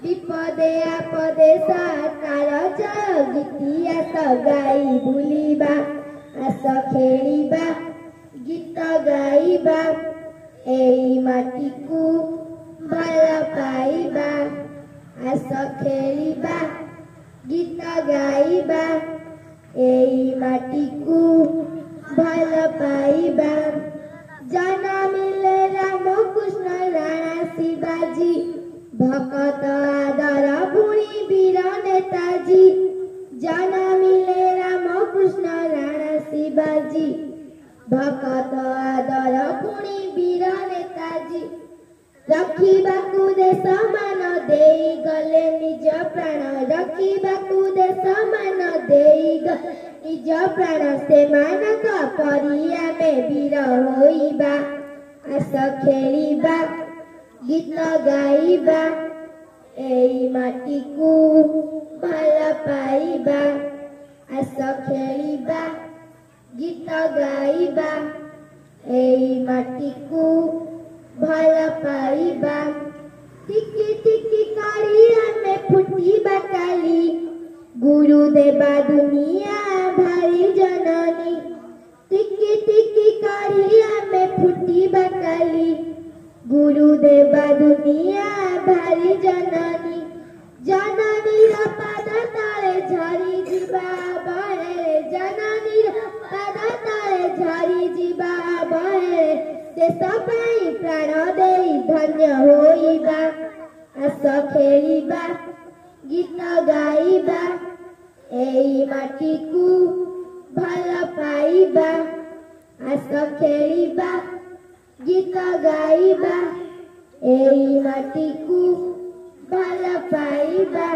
विपदे आपदे साकार जय गीतियास गाई बुलिबा आस खेलिबा गीत गाइबा एई माटी को भल पाइबा आस खेलिबा गीत गाइबा एई माटी को भल पाइबा जनमिले रामकृष्ण राणा शिवाजी भकत आदर भूमि वीर नेताजी जनमिले रामकृष्ण राणा शिवाजी भकत आदर भूमि वीर नेताजी रखिबाकु देश मान देई गले निज प्राण रखिबाकु देश मान देई गले निज प्राण सेमानक परि आमे वीर होइबा आस खेलिबा गीत गाइबा एई माटी को भल पाइबा आस खेलिबा गीत गाइबा एई माटी को भल पाइबा टिकी टिकी करी आमे फुटिबा काली गुरुदेवा दुनिया भारी जननी टिकी टिकी करी आमे फुटिबा काली गुरुदेवा दुनिया भारी जननी जननीर पाद तले झरी जीवा बहे जननीर पाद तले झरी जीवा बहे देश पाई प्राण देई धन्य होइबा आस खेलिबा गीत गाइबा एई माटी को भल पाइबा आस खेलिबा गीत गाइबा एई माटी को भल पाइबा।